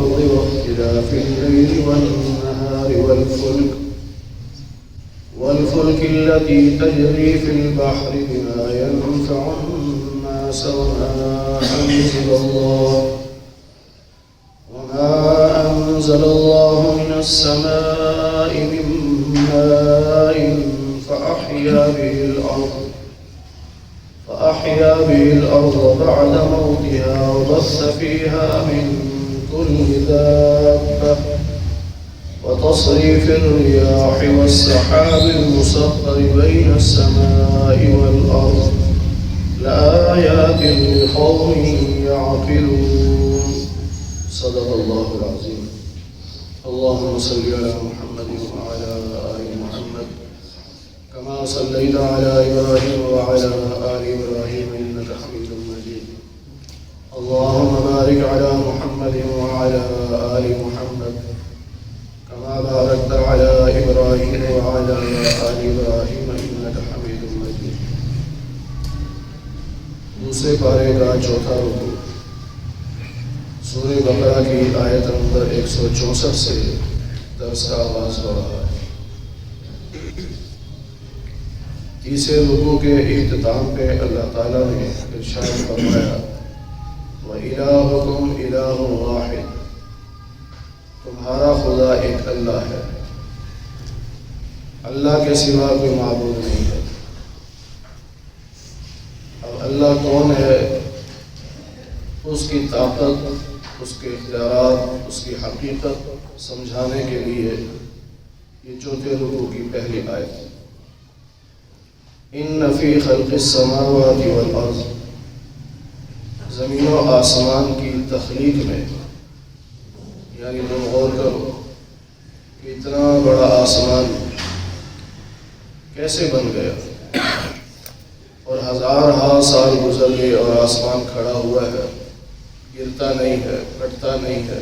والأرض واختلاف الليل والنهار والفلك التي تجري في البحر بما ينفع الناس وما أنزل الله من السماء من ماء فأحيا به الأرض بعد موتها وبث فيها من كل دابة وتصريف الرياح والسحاب المسخر بين السماء والأرض لآيات لقوم يعقلون. صدق الله العظيم. اللهم صل على محمد وعلى آل محمد كما صليت على إبراهيم وعلى آل إبراهيم إنك حميد مجيد. اللهم بارك على محمد وعلى آل محمد كما باركت على إبراهيم وعلى آل إبراهيم إنك حميد مجيد. دوسرے پارے کا چوتھا رکوع سورہ بقرہ کی آیت نمبر 164 سے درس کا آغاز ہو رہا ہے۔ تیسرے رکوع کے اختتام پہ اللہ تعالیٰ نے ارشاد فرمایا وَإِلَٰهُكُمْ إِلَٰهٌ وَاحِدٌ، تمہارا خدا ایک اللہ ہے، اللہ کے سوا کوئی معبود نہیں ہے۔ اب اللہ کون ہے، اس کی طاقت، اس کے اختیارات، اس کی حقیقت سمجھانے کے لیے یہ چوتھے رکوع کی پہلی آیت ہے۔ ان فی خلق السماوات والارض، زمین و آسمان کی تخلیق میں، یعنی تم غور کرو کہ اتنا بڑا آسمان کیسے بن گیا، اور ہزارہا سال گزر گئے اور آسمان کھڑا ہوا ہے، گرتا نہیں ہے، کٹتا نہیں ہے۔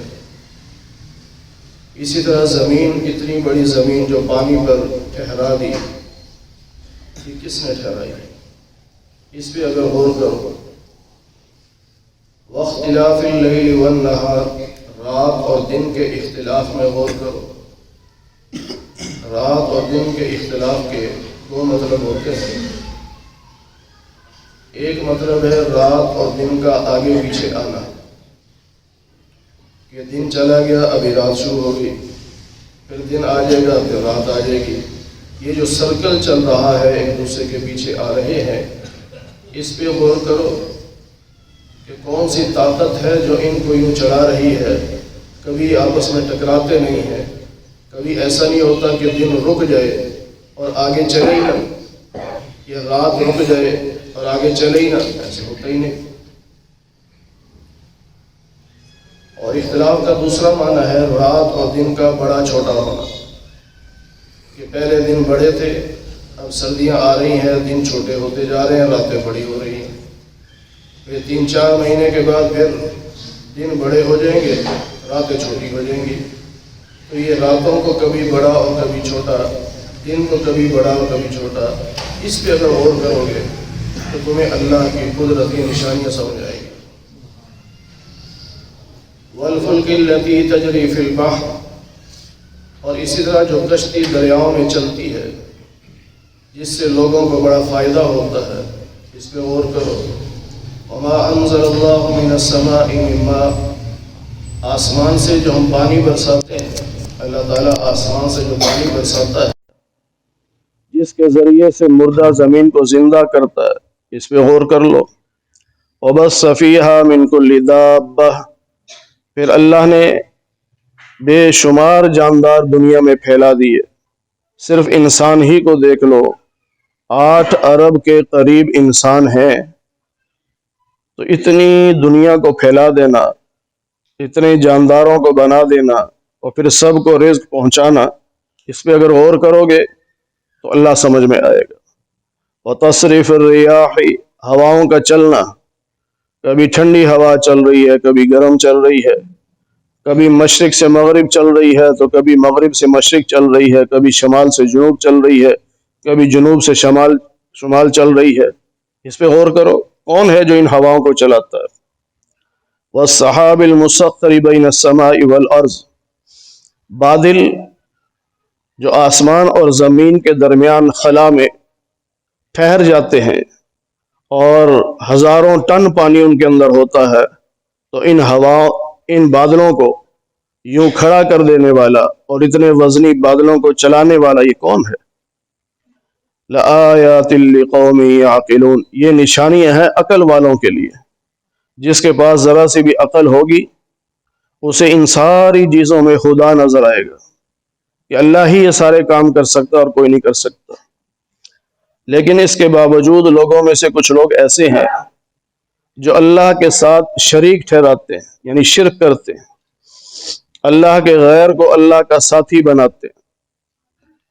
اسی طرح زمین، اتنی بڑی زمین جو پانی پر ٹھہرا دی، یہ کس نے ٹھہرائی؟ اس پہ اگر غور کرو، واختلاف اللیل والنہار، رات اور دن کے اختلاف میں غور کرو۔ رات اور دن کے اختلاف کے دو مطلب ہوتے ہیں۔ ایک مطلب ہے رات اور دن کا آگے پیچھے آنا، کہ دن چلا گیا ابھی رات شروع ہوگی، پھر دن آ جائے گا پھر رات آ جائے گی۔ یہ جو سرکل چل رہا ہے، ایک دوسرے کے پیچھے آ رہے ہیں، اس پہ غور کرو کہ کون سی طاقت ہے جو ان کو یوں چلا رہی ہے۔ کبھی آپس میں ٹکراتے نہیں ہیں، کبھی ایسا نہیں ہوتا کہ دن رک جائے اور آگے چلے ہی نہ، یا رات رک جائے اور آگے چلے ہی نہ، ایسے ہوتا ہی نہیں۔ اور اختلاف کا دوسرا معنی ہے رات اور دن کا بڑا چھوٹا ہونا، کہ پہلے دن بڑے تھے، اب سردیاں آ رہی ہیں، دن چھوٹے ہوتے جا رہے ہیں، راتیں بڑی ہو رہی ہیں۔ پھر 3-4 مہینے کے بعد پھر دن بڑے ہو جائیں گے، راتیں چھوٹی ہو جائیں گی۔ تو یہ راتوں کو کبھی بڑا اور کبھی چھوٹا، دن کو کبھی بڑا اور کبھی چھوٹا، اس پہ اگر غور کرو گے تو تمہیں اللہ کی قدرت کی نشانیاں سمجھ آئیں گی۔ والفلک التی تجری فی البحر، اور اسی طرح جو کشتی دریاؤں میں چلتی ہے، جس سے لوگوں کو بڑا فائدہ ہوتا ہے، اس پہ غور کرو۔ وما انزل اللہ من السماء من ماء، آسمان سے جو ہم پانی برساتے ہیں، اللہ تعالیٰ آسمان سے جو پانی برساتا ہے، جس کے ذریعے سے مردہ زمین کو زندہ کرتا ہے، اس پہ غور کر لو۔ وبث فیہا من کل دابہ، پھر اللہ نے بے شمار جاندار دنیا میں پھیلا دیے۔ صرف انسان ہی کو دیکھ لو، 8 ارب کے قریب انسان ہیں۔ تو اتنی دنیا کو پھیلا دینا، اتنے جانداروں کو بنا دینا، اور پھر سب کو رزق پہنچانا، اس پہ اگر غور کرو گے تو اللہ سمجھ میں آئے گا۔ وتصریف الریاح، ہواؤں کا چلنا، کبھی ٹھنڈی ہوا چل رہی ہے، کبھی گرم چل رہی ہے، کبھی مشرق سے مغرب چل رہی ہے تو کبھی مغرب سے مشرق چل رہی ہے، کبھی شمال سے جنوب چل رہی ہے، کبھی جنوب سے شمال چل رہی ہے۔ اس پہ غور کرو، کون ہے جو ان ہواؤں کو چلاتا ہے؟ والسحاب المسخر بین السماء والارض، بادل جو آسمان اور زمین کے درمیان خلا میں ٹھہر جاتے ہیں اور ہزاروں ٹن پانی ان کے اندر ہوتا ہے، تو ان بادلوں کو یوں کھڑا کر دینے والا اور اتنے وزنی بادلوں کو چلانے والا یہ کون ہے؟ لآیات لقوم یعقلون، یہ نشانیاں ہیں عقل والوں کے لیے۔ جس کے پاس ذرا سی بھی عقل ہوگی اسے ان ساری چیزوں میں خدا نظر آئے گا کہ اللہ ہی یہ سارے کام کر سکتا اور کوئی نہیں کر سکتا۔ لیکن اس کے باوجود لوگوں میں سے کچھ لوگ ایسے ہیں جو اللہ کے ساتھ شریک ٹھہراتے ہیں، یعنی شرک کرتے ہیں، اللہ کے غیر کو اللہ کا ساتھی بناتے ہیں۔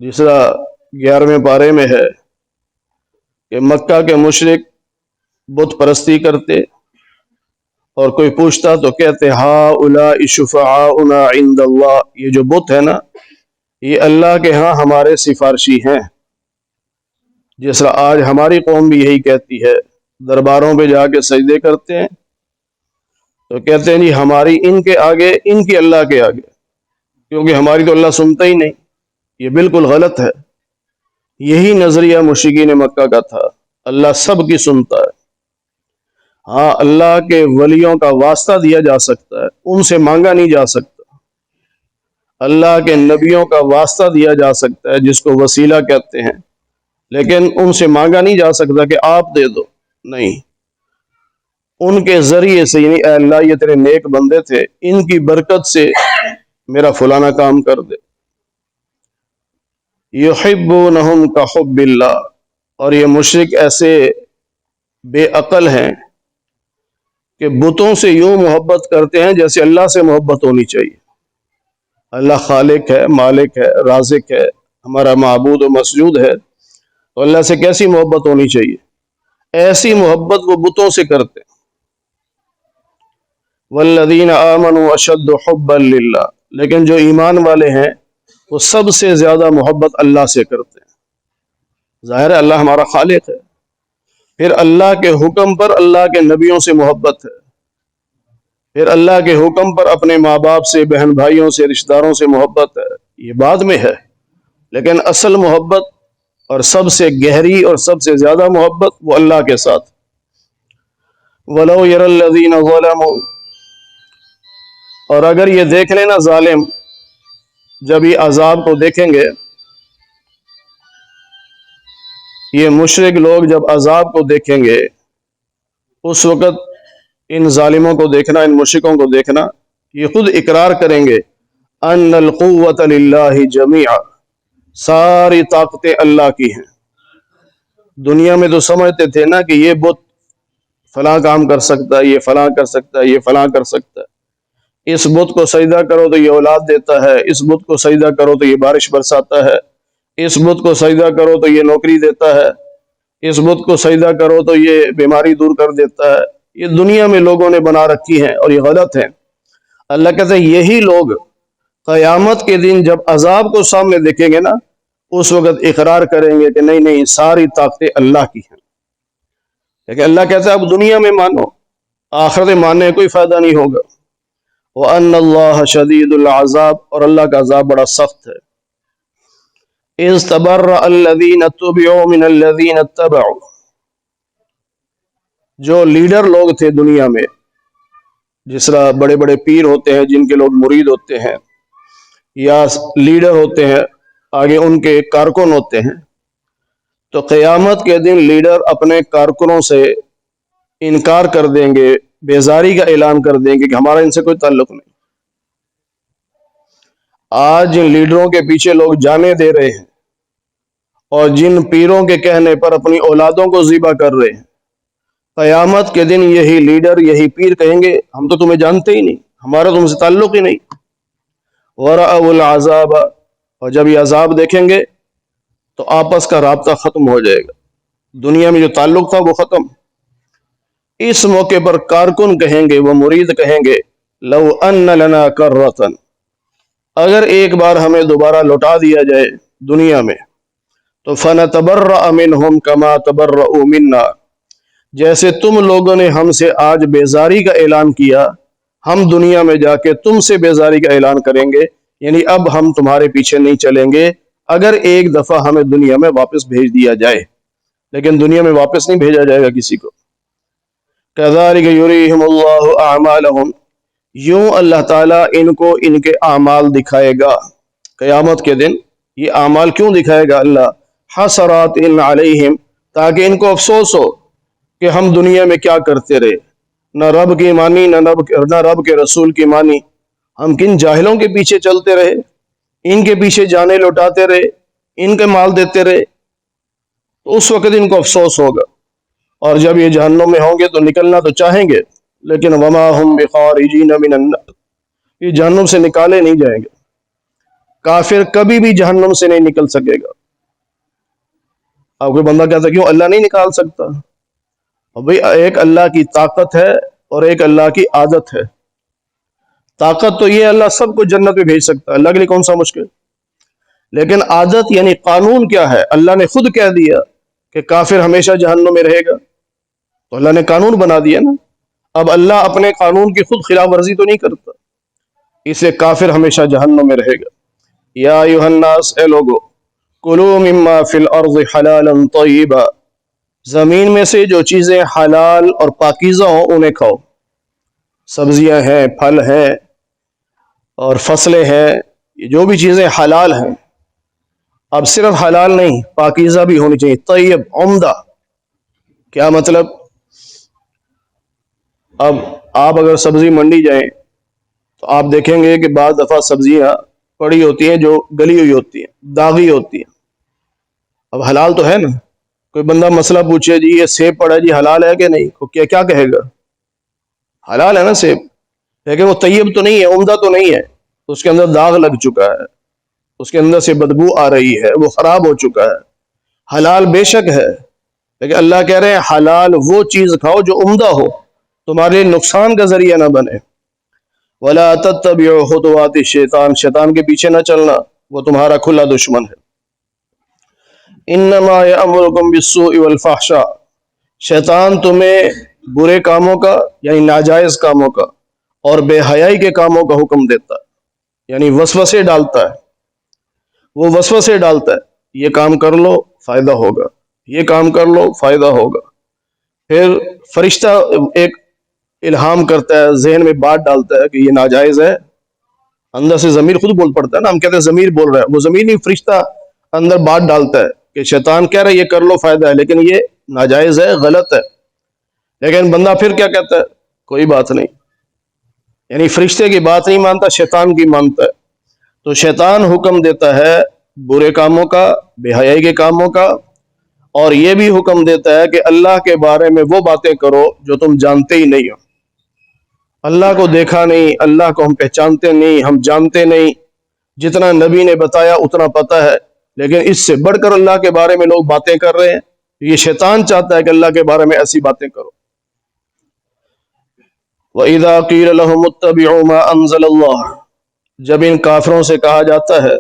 جس طرح 11ویں پارے میں ہے کہ مکہ کے مشرک بت پرستی کرتے، اور کوئی پوچھتا تو کہتے ہؤلاء شفعاؤنا عند اللہ، یہ جو بت ہے نا یہ اللہ کے ہاں ہمارے سفارشی ہیں۔ جس طرح آج ہماری قوم بھی یہی کہتی ہے، درباروں پہ جا کے سجدے کرتے ہیں تو کہتے ہیں جی ہماری ان کے آگے، ان کی اللہ کے آگے، کیونکہ ہماری تو اللہ سنتا ہی نہیں۔ یہ بالکل غلط ہے۔ یہی نظریہ مشرکین مکہ کا تھا، اللہ سب کی سنتا ہے۔ ہاں اللہ کے ولیوں کا واسطہ دیا جا سکتا ہے، ان سے مانگا نہیں جا سکتا۔ اللہ کے نبیوں کا واسطہ دیا جا سکتا ہے جس کو وسیلہ کہتے ہیں، لیکن ان سے مانگا نہیں جا سکتا کہ آپ دے دو، نہیں۔ ان کے ذریعے سے، یعنی اے اللہ یہ تیرے نیک بندے تھے، ان کی برکت سے میرا فلانا کام کر دے۔ یحبونہم کحب اللہ، اور یہ مشرک ایسے بے عقل ہیں کہ بتوں سے یوں محبت کرتے ہیں جیسے اللہ سے محبت ہونی چاہیے۔ اللہ خالق ہے، مالک ہے، رازق ہے، ہمارا معبود و مسجود ہے، تو اللہ سے کیسی محبت ہونی چاہیے؟ ایسی محبت وہ بتوں سے کرتے ہیں۔ والذین آمنوا اشد حبا للہ، لیکن جو ایمان والے ہیں وہ سب سے زیادہ محبت اللہ سے کرتے ہیں۔ ظاہر ہے اللہ ہمارا خالق ہے، پھر اللہ کے حکم پر اللہ کے نبیوں سے محبت ہے، پھر اللہ کے حکم پر اپنے ماں باپ سے، بہن بھائیوں سے، رشتہ داروں سے محبت ہے، یہ بعد میں ہے۔ لیکن اصل محبت اور سب سے گہری اور سب سے زیادہ محبت وہ اللہ کے ساتھ۔ وَلَوْ يَرَى الَّذِينَ ظَلَمُوا، اور اگر یہ دیکھ لینا ظالم جب یہ عذاب کو دیکھیں گے، یہ مشرک لوگ جب عذاب کو دیکھیں گے، اس وقت ان ظالموں کو دیکھنا، ان مشرکوں کو دیکھنا، یہ خود اقرار کریں گے ان القوت للہ جمیعا، ساری طاقتیں اللہ کی ہیں۔ دنیا میں تو سمجھتے تھے نا کہ یہ بت فلاں کام کر سکتا ہے، یہ فلاں کر سکتا ہے، یہ فلاں کر سکتا ہے، اس بت کو سجدہ کرو تو یہ اولاد دیتا ہے، اس بت کو سجدہ کرو تو یہ بارش برساتا ہے، اس بت کو سجدہ کرو تو یہ نوکری دیتا ہے، اس بت کو سجدہ کرو تو یہ بیماری دور کر دیتا ہے۔ یہ دنیا میں لوگوں نے بنا رکھی ہیں اور یہ غلط ہے۔ اللہ کہتے ہیں یہی لوگ قیامت کے دن جب عذاب کو سامنے دیکھیں گے نا، اس وقت اقرار کریں گے کہ نہیں نہیں، ساری طاقتیں اللہ کی ہیں۔ لیکن اللہ کہتا ہے اب دنیا میں مانو، آخرت میں ماننے کوئی فائدہ نہیں ہوگا۔ وَأَنَّ اللَّهَ شَدِيدُ الْعَذَابِ، اور اللہ کا عذاب بڑا سخت ہے۔ إِذْ تَبَرَّأَ الَّذِينَ اتُّبِعُوا مِنَ الَّذِينَ اتَّبَعُوا، جو لیڈر لوگ تھے دنیا میں، جس طرح بڑے بڑے پیر ہوتے ہیں جن کے لوگ مرید ہوتے ہیں، یا لیڈر ہوتے ہیں، آگے ان کے کارکن ہوتے ہیں، تو قیامت کے دن لیڈر اپنے کارکنوں سے انکار کر دیں گے، بیزاری کا اعلان کر دیں گے کہ ہمارا ان سے کوئی تعلق نہیں۔ آج جن لیڈروں کے پیچھے لوگ جانے دے رہے ہیں اور جن پیروں کے کہنے پر اپنی اولادوں کو ذبح کر رہے ہیں، قیامت کے دن یہی لیڈر، یہی پیر کہیں گے ہم تو تمہیں جانتے ہی نہیں، ہمارا تم سے تعلق ہی نہیں۔ وَرَأَوُا الْعَذَابَ، اور جب یہ عذاب دیکھیں گے تو آپس کا رابطہ ختم ہو جائے گا، دنیا میں جو تعلق تھا وہ ختم۔ اس موقع پر کارکن کہیں گے، وہ مرید کہیں گے لو ان لنا کرۃ، اگر ایک بار ہمیں دوبارہ لوٹا دیا جائے دنیا میں، تو فنتبرأ منہم کما تبرؤوا منا، جیسے تم لوگوں نے ہم سے آج بیزاری کا اعلان کیا، ہم دنیا میں جا کے تم سے بیزاری کا اعلان کریں گے، یعنی اب ہم تمہارے پیچھے نہیں چلیں گے اگر ایک دفعہ ہمیں دنیا میں واپس بھیج دیا جائے، لیکن دنیا میں واپس نہیں بھیجا جائے گا کسی کو۔ کذالک یریہم اللہ اعمالہم، یوں اللہ تعالیٰ ان کو ان کے اعمال دکھائے گا قیامت کے دن۔ یہ اعمال کیوں دکھائے گا اللہ؟ حسرات علیہم، تاکہ ان کو افسوس ہو کہ ہم دنیا میں کیا کرتے رہے، نہ رب کی مانی نہ رب کے رسول کی مانی، ہم کن جاہلوں کے پیچھے چلتے رہے، ان کے پیچھے جانے لوٹاتے رہے، ان کے مال دیتے رہے، تو اس وقت ان کو افسوس ہوگا۔ اور جب یہ جہنم میں ہوں گے تو نکلنا تو چاہیں گے، لیکن وما ہم بخارجین من النار، یہ جہنم سے نکالے نہیں جائیں گے۔ کافر کبھی بھی جہنم سے نہیں نکل سکے گا۔ اب کوئی بندہ کہتا ہے کیوں اللہ نہیں نکال سکتا؟ بھئی ایک اللہ کی طاقت ہے اور ایک اللہ کی عادت ہے۔ طاقت تو یہ اللہ سب کو جنت میں بھیج سکتا ہے، اللہ کے لیے کون سا مشکل، لیکن عادت یعنی قانون کیا ہے؟ اللہ نے خود کہہ دیا کہ کافر ہمیشہ جہنم میں رہے گا، تو اللہ نے قانون بنا دیا نا۔ اب اللہ اپنے قانون کی خود خلاف ورزی تو نہیں کرتا، اس لیے کافر ہمیشہ جہنم میں رہے گا۔ یا ایھا الناس، اے لوگو، کلوا مما فی الارض حلالا طیبا، زمین میں سے جو چیزیں حلال اور پاکیزہ ہوں انہیں کھاؤ، سبزیاں ہیں، پھل ہیں اور فصلیں ہیں، یہ جو بھی چیزیں حلال ہیں۔ اب صرف حلال نہیں، پاکیزہ بھی ہونی چاہیے، طیب، عمدہ۔ کیا مطلب؟ اب آپ اگر سبزی منڈی جائیں تو آپ دیکھیں گے کہ بعض دفعہ سبزیاں پڑی ہوتی ہیں جو گلی ہوئی ہوتی ہیں، داغی ہوتی ہیں۔ اب حلال تو ہے نا، کوئی بندہ مسئلہ پوچھے جی یہ سیب پڑا جی حلال ہے کہ نہیں، کیا کہے گا؟ حلال ہے نا سیب، لیکن وہ طیب تو نہیں ہے، عمدہ تو نہیں ہے، اس کے اندر داغ لگ چکا ہے، اس کے اندر سے بدبو آ رہی ہے، وہ خراب ہو چکا ہے۔ حلال بے شک ہے، لیکن اللہ کہہ رہے ہیں حلال وہ چیز کھاؤ جو عمدہ ہو، تمہارے نقصان کا ذریعہ نہ بنے۔ وَلَا تَتَّبِعُوا خُطُوَاتِ الشَّيْطَانِ، شیطان کے پیچھے نہ چلنا، وہ تمہارا کھلا دشمن ہے۔ انما یأمرکم بالسوء والفحشاء، شیطان تمہیں برے کاموں کا یعنی ناجائز کاموں کا اور بے حیائی کے کاموں کا حکم دیتا ہے، یعنی وسوسے ڈالتا ہے، وہ وسوسے ڈالتا ہے، یہ کام کر لو فائدہ ہوگا، یہ کام کر لو فائدہ ہوگا۔ پھر فرشتہ ایک الہام کرتا ہے، ذہن میں بات ڈالتا ہے کہ یہ ناجائز ہے، اندر سے ضمیر خود بول پڑتا ہے نا، ہم کہتے ہیں ضمیر بول رہا ہے، وہ ضمیر نہیں، فرشتہ اندر بات ڈالتا ہے کہ شیطان کہہ رہا ہے یہ کر لو فائدہ ہے، لیکن یہ ناجائز ہے، غلط ہے، لیکن بندہ پھر کیا کہتا ہے؟ کوئی بات نہیں، یعنی فرشتے کی بات نہیں مانتا، شیطان کی مانتا ہے۔ تو شیطان حکم دیتا ہے برے کاموں کا، بے حیائی کے کاموں کا، اور یہ بھی حکم دیتا ہے کہ اللہ کے بارے میں وہ باتیں کرو جو تم جانتے ہی نہیں ہو۔ اللہ کو دیکھا نہیں، اللہ کو ہم پہچانتے نہیں، ہم جانتے نہیں، جتنا نبی نے بتایا اتنا پتہ ہے، لیکن اس سے بڑھ کر اللہ کے بارے میں لوگ باتیں کر رہے ہیں۔ یہ شیطان چاہتا ہے کہ اللہ کے بارے میں ایسی باتیں کرو۔ وَإِذَا قِيلَ لَهُمُ اتَّبِعُوا مَا أَنزَلَ اللَّهُ، جب ان کافروں سے کہا جاتا ہے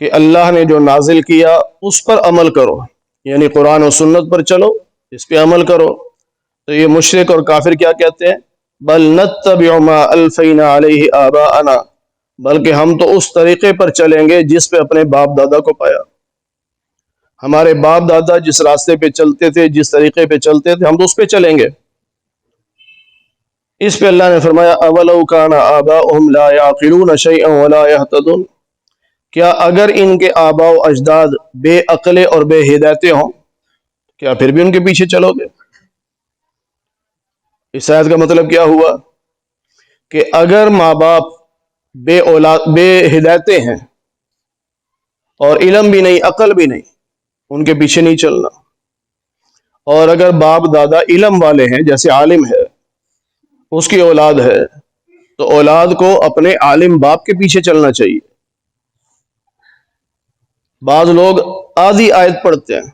کہ اللہ نے جو نازل کیا اس پر عمل کرو، یعنی قرآن و سنت پر چلو، اس پہ عمل کرو، تو یہ مشرک اور کافر کیا کہتے ہیں؟ بل نتبع ما الفینا علیہ آباءنا، بلکہ ہم تو اس طریقے پر چلیں گے جس پہ اپنے باپ دادا کو پایا۔ ہمارے باپ دادا جس راستے پہ چلتے تھے، جس طریقے پہ چلتے تھے، ہم تو اس پہ چلیں گے۔ اس پہ اللہ نے فرمایا اولو کان آباؤہم لا یعقلون شیئا ولا یہتدون، کیا اگر ان کے آباء و اجداد بے عقلے اور بے ہدایتیں ہوں، کیا پھر بھی ان کے پیچھے چلو گے؟ اس آیت کا مطلب کیا ہوا کہ اگر ماں باپ بے ہدایتیں ہیں اور علم بھی نہیں، عقل بھی نہیں، ان کے پیچھے نہیں چلنا۔ اور اگر باپ دادا علم والے ہیں، جیسے عالم ہے، اس کی اولاد ہے، تو اولاد کو اپنے عالم باپ کے پیچھے چلنا چاہیے۔ بعض لوگ آدھی آیت پڑھتے ہیں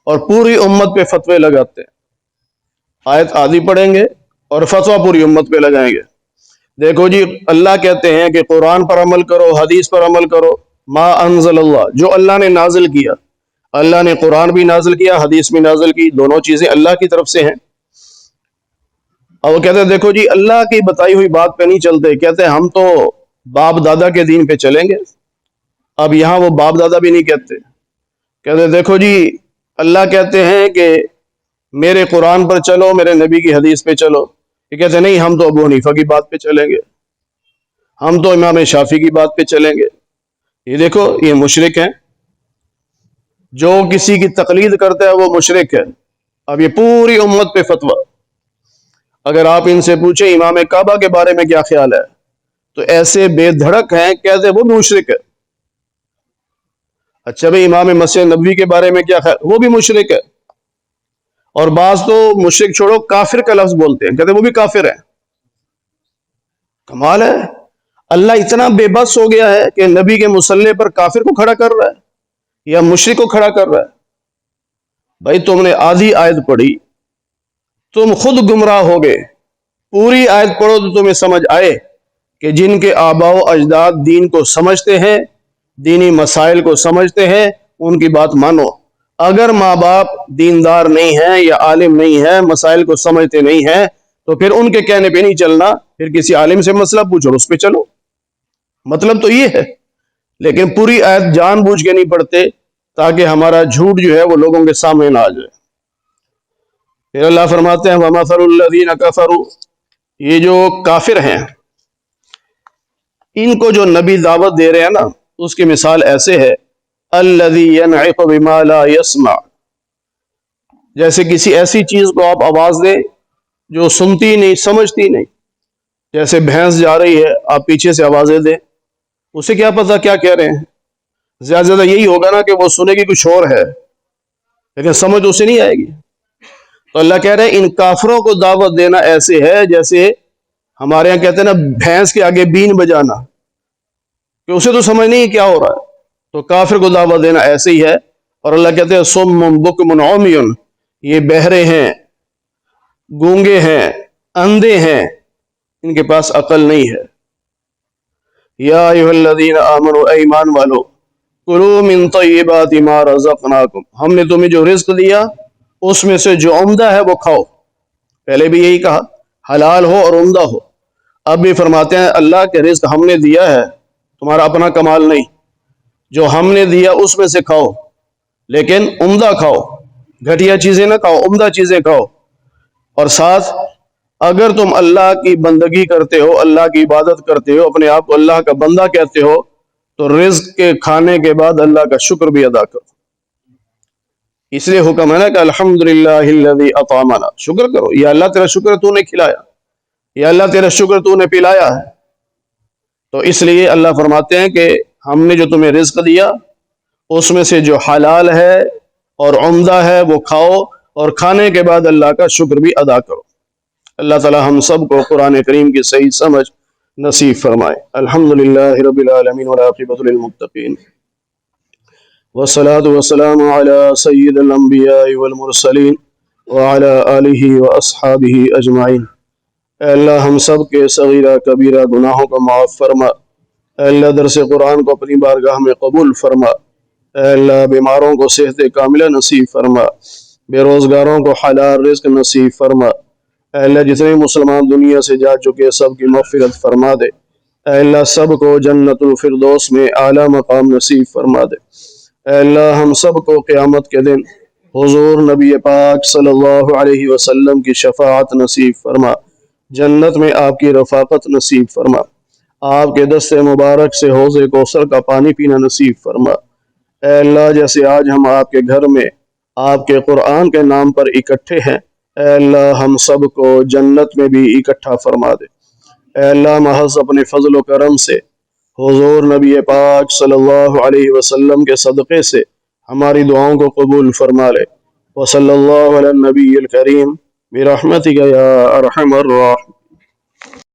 اور پوری امت پہ فتوے لگاتے ہیں، آیت آدھی پڑھیں گے اور فتویٰ پوری امت پہ لگائیں گے۔ دیکھو جی، اللہ کہتے ہیں کہ قرآن پر عمل کرو، حدیث پر عمل کرو، ما انزل اللہ، جو اللہ نے نازل کیا۔ اللہ نے قرآن بھی نازل کیا، حدیث بھی نازل کی، دونوں چیزیں اللہ کی طرف سے ہیں۔ اور وہ کہتے ہیں دیکھو جی اللہ کی بتائی ہوئی بات پہ نہیں چلتے، کہتے ہیں ہم تو باپ دادا کے دین پہ چلیں گے۔ اب یہاں وہ باپ دادا بھی نہیں کہتے، کہتے دیکھو جی اللہ کہتے ہیں کہ میرے قرآن پر چلو، میرے نبی کی حدیث پہ چلو، یہ کہتے ہیں نہیں ہم تو ابو حنیفہ کی بات پہ چلیں گے، ہم تو امام شافعی کی بات پہ چلیں گے۔ یہ دیکھو یہ مشرک ہیں، جو کسی کی تقلید کرتا ہے وہ مشرک ہے۔ اب یہ پوری امت پہ فتویٰ، اگر آپ ان سے پوچھیں امام کعبہ کے بارے میں کیا خیال ہے تو ایسے بے دھڑک ہیں کہتے وہ بھی مشرک ہے۔ اچھا بھئی امام مسجد نبوی کے بارے میں کیا خیال، وہ بھی مشرک ہے۔ اور بعض تو مشرک چھوڑو کافر کا لفظ بولتے ہیں، کہتے وہ بھی کافر ہے۔ کمال ہے، اللہ اتنا بے بس ہو گیا ہے کہ نبی کے مصلی پر کافر کو کھڑا کر رہا ہے یا مشرک کو کھڑا کر رہا ہے۔ بھائی تم نے آدھی آیت پڑھی، تم خود گمراہ ہو گئے، پوری آیت پڑھو تو تمہیں سمجھ آئے کہ جن کے آباء و اجداد دین کو سمجھتے ہیں، دینی مسائل کو سمجھتے ہیں، ان کی بات مانو۔ اگر ماں باپ دیندار نہیں ہیں یا عالم نہیں ہے، مسائل کو سمجھتے نہیں ہیں، تو پھر ان کے کہنے پہ نہیں چلنا، پھر کسی عالم سے مسئلہ پوچھو اس پہ چلو۔ مطلب تو یہ ہے، لیکن پوری آیت جان بوجھ کے نہیں پڑھتے تاکہ ہمارا جھوٹ جو ہے وہ لوگوں کے سامنے نہ آ جائے۔ پھر اللہ فرماتے ہیں وَمَثَلُ الَّذِينَ كَفَرُوا، یہ جو کافر ہیں ان کو جو نبی دعوت دے رہے ہیں نا، اس کی مثال ایسے ہے الَّذِي يَنْعِقُ بِمَا لَا يَسْمَعُ، جیسے کسی ایسی چیز کو آپ آواز دیں جو سنتی نہیں سمجھتی نہیں، جیسے بھینس جا رہی ہے آپ پیچھے سے آوازیں دیں، اسے کیا پتا کیا کہہ رہے ہیں، زیادہ زیادہ یہی ہوگا نا کہ وہ سنے گی کچھ اور ہے لیکن سمجھ اسے نہیں آئے گی۔ تو اللہ کہہ رہے ہیں ان کافروں کو دعوت دینا ایسے ہے جیسے ہمارے ہاں کہتے ہیں نا بھینس کے آگے بین بجانا، کہ اسے تو سمجھ نہیں کیا ہو رہا ہے، تو کافر کو دعوت دینا ایسے ہی ہے۔ اور اللہ کہتے ہیں صم بکم عمی، یہ بہرے ہیں، گونگے ہیں، اندھے ہیں، ان کے پاس عقل نہیں ہے۔ یا ایھا الذین آمنوا، اے ایمان والو، کلوا من طیبات ما رزقناکم، ہم نے تمہیں جو رزق دیا اس میں سے جو عمدہ ہے وہ کھاؤ۔ پہلے بھی یہی کہا حلال ہو اور عمدہ ہو، اب بھی فرماتے ہیں اللہ کے رزق ہم نے دیا ہے، تمہارا اپنا کمال نہیں، جو ہم نے دیا اس میں سے کھاؤ، لیکن عمدہ کھاؤ، گھٹیا چیزیں نہ کھاؤ، عمدہ چیزیں کھاؤ۔ اور ساتھ اگر تم اللہ کی بندگی کرتے ہو، اللہ کی عبادت کرتے ہو، اپنے آپ کو اللہ کا بندہ کہتے ہو، تو رزق کے کھانے کے بعد اللہ کا شکر بھی ادا کرو۔ اس لیے حکم ہے نا کہ الحمدللہ الذی اطعمنا، شکر کرو، یا اللہ تیرا شکر تو نے کھلایا، یا اللہ تیرا شکر تو نے پلایا ہے۔ تو اس لیے اللہ فرماتے ہیں کہ ہم نے جو تمہیں رزق دیا اس میں سے جو حلال ہے اور عمدہ ہے وہ کھاؤ، اور کھانے کے بعد اللہ کا شکر بھی ادا کرو۔ اللہ تعالی ہم سب کو قرآن کریم کی صحیح سمجھ نصیب فرمائے۔ الحمدللہ رب العالمین والعاقبۃ للمتقین، والصلاة والسلام على سید الانبیاء والمرسلین وعلى آلہ واصحابہ اجمعین۔ اے اللہ ہم سب کے صغیرہ کبیرہ گناہوں کو معاف فرما، اے اللہ درس قرآن کو اپنی بارگاہ میں قبول فرما، اے اللہ بیماروں کو صحت کاملہ نصیب فرما، بے روزگاروں کو حلال رزق نصیب فرما، اے اللہ جتنے مسلمان دنیا سے جا چکے سب کی مغفرت فرما دے، اے اللہ سب کو جنت الفردوس میں اعلیٰ مقام نصیب فرما دے۔ اے اللہ ہم سب کو قیامت کے دن حضور نبی پاک صلی اللہ علیہ وسلم کی شفاعت نصیب فرما، جنت میں آپ کی رفاقت نصیب فرما، آپ کے دست مبارک سے حوض کوثر کا پانی پینا نصیب فرما۔ اے اللہ جیسے آج ہم آپ کے گھر میں آپ کے قرآن کے نام پر اکٹھے ہیں، اے اللہ ہم سب کو جنت میں بھی اکٹھا فرما دے۔ اے اللہ محض اپنے فضل و کرم سے حضور نبی پاک صلی اللہ علیہ وسلم کے صدقے سے ہماری دعاؤں کو قبول فرما لے۔ وصلی اللہ علی النبی الکریم برحمتک یا ارحم الراحمین۔